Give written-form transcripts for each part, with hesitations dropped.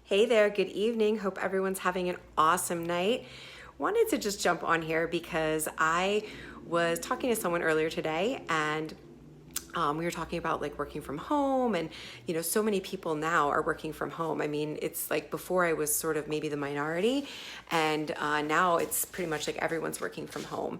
Hey there, good evening. Hope everyone's having an awesome night. Wanted to just jump on here because I was talking to someone earlier today and we were talking about like working from home and so many people now are working from home. I mean, it's like before I was sort of maybe the minority, and now it's pretty much like everyone's working from home.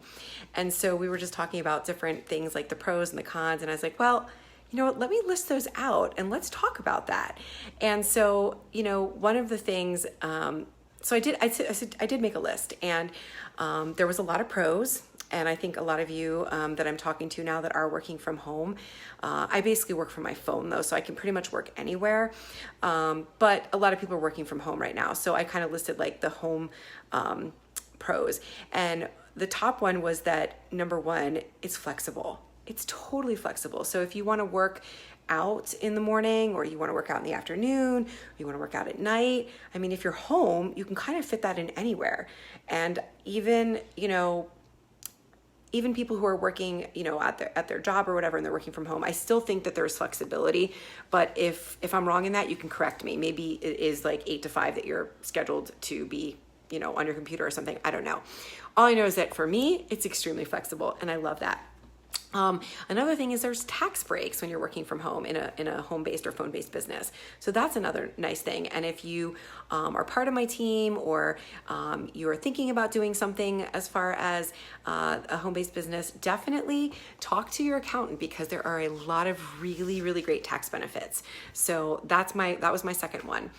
And so we were just talking about different things like the pros and the cons, and I was like, well, you know what, let me list those out and let's talk about that. And so, one of the things, so I did make a list, and there was a lot of pros. And I think a lot of you that I'm talking to now that are working from home, I basically work from my phone though, so I can pretty much work anywhere. But a lot of people are working from home right now. So I kind of listed like the home pros. And the top one was that number one, it's flexible. It's totally flexible. So if you want to work out in the morning, or you want to work out in the afternoon, or you want to work out at night, I mean, if you're home, you can kind of fit that in anywhere. And even, even people who are working, at their job or whatever, and they're working from home, I still think that there's flexibility. But if I'm wrong in that, you can correct me. Maybe it is like 8 to 5 that you're scheduled to be, on your computer or something. I don't know. All I know is that for me, it's extremely flexible, and I love that. Another thing is there's tax breaks when you're working from home in a home-based or phone-based business. So that's another nice thing. And if you are part of my team, or you're thinking about doing something as far as a home-based business, definitely talk to your accountant, because there are a lot of really, really great tax benefits. So that was my second one.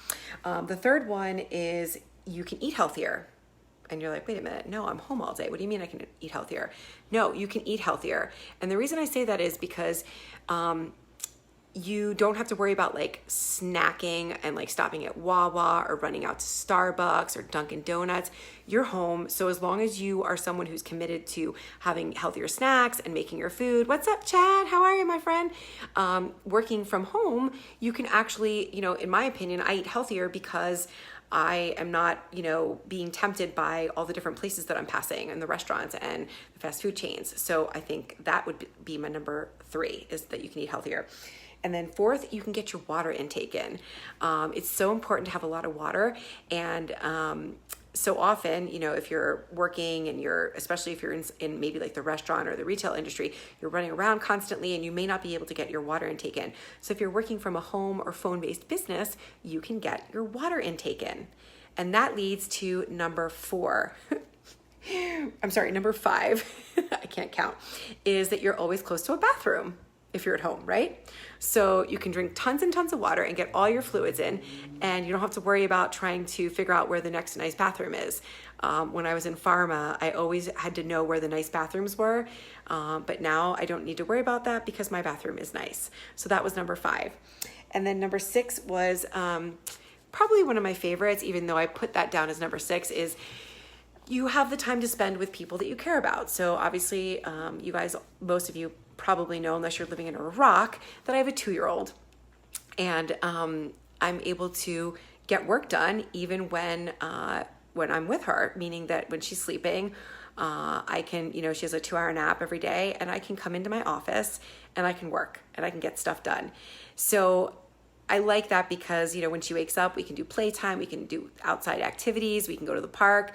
The third one is you can eat healthier. And you're like, wait a minute, no, I'm home all day. What do you mean I can eat healthier? No, you can eat healthier. And the reason I say that is because you don't have to worry about like snacking and like stopping at Wawa or running out to Starbucks or Dunkin' Donuts. You're home. So as long as you are someone who's committed to having healthier snacks and making your food, what's up, Chad? How are you, my friend? Working from home, you can actually, in my opinion, I eat healthier because I am not, being tempted by all the different places that I'm passing, and the restaurants and the fast food chains. So I think that would be my number 3, is that you can eat healthier. And then fourth, you can get your water intake in. It's so important to have a lot of water. And so often, if you're working and especially if you're in maybe like the restaurant or the retail industry, you're running around constantly and you may not be able to get your water intake in. So if you're working from a home or phone-based business, you can get your water intake in. And that leads to number 4. Number 5, I can't count, is that you're always close to a bathroom if you're at home, right? So you can drink tons and tons of water and get all your fluids in, and you don't have to worry about trying to figure out where the next nice bathroom is. When I was in pharma, I always had to know where the nice bathrooms were, but now I don't need to worry about that because my bathroom is nice. So that was number 5. And then number 6 was probably one of my favorites, even though I put that down as number 6, is you have the time to spend with people that you care about. So obviously, you guys, most of you probably know, unless you're living under a rock, that I have a 2-year-old, and I'm able to get work done even when I'm with her, meaning that when she's sleeping, I can, she has a 2-hour nap every day, and I can come into my office and I can work and I can get stuff done. So I like that because, when she wakes up, we can do playtime, we can do outside activities, we can go to the park,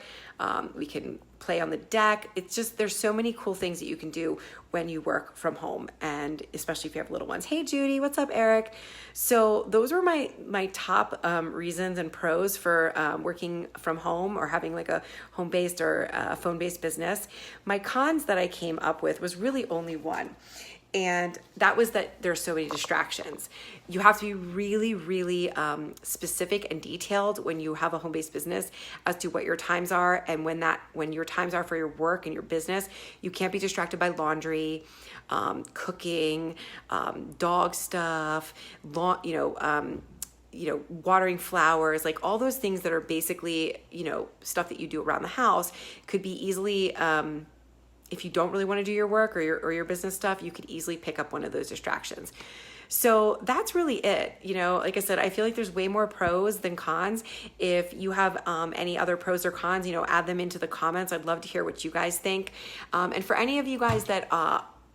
we can play on the deck. It's just, there's so many cool things that you can do when you work from home, and especially if you have little ones. Hey, Judy, what's up, Eric? So those were my top reasons and pros for working from home or having like a home-based or a phone-based business. My cons that I came up with was really only one. And that was that there's so many distractions. You have to be really, really specific and detailed when you have a home-based business as to what your times are, and when your times are for your work and your business. You can't be distracted by laundry, cooking, dog stuff, watering flowers, like all those things that are basically, stuff that you do around the house could be easily, if you don't really want to do your work or your business stuff, you could easily pick up one of those distractions. So that's really it. Like I said, I feel like there's way more pros than cons. If you have any other pros or cons, add them into the comments. I'd love to hear what you guys think. And for any of you guys that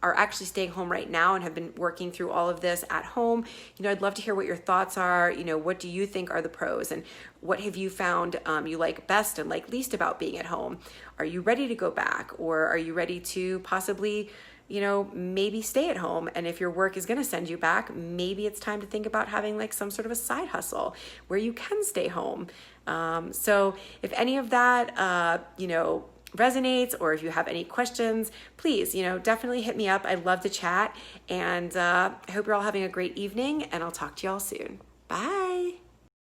are actually staying home right now and have been working through all of this at home, I'd love to hear what your thoughts are. What do you think are the pros, and what have you found you like best and like least about being at home? Are you ready to go back, or are you ready to possibly maybe stay at home? And if your work is going to send you back, maybe it's time to think about having like some sort of a side hustle where you can stay home. So if any of that, resonates, or if you have any questions, please, definitely hit me up. I'd love to chat, and I hope you're all having a great evening, and I'll talk to y'all soon. Bye.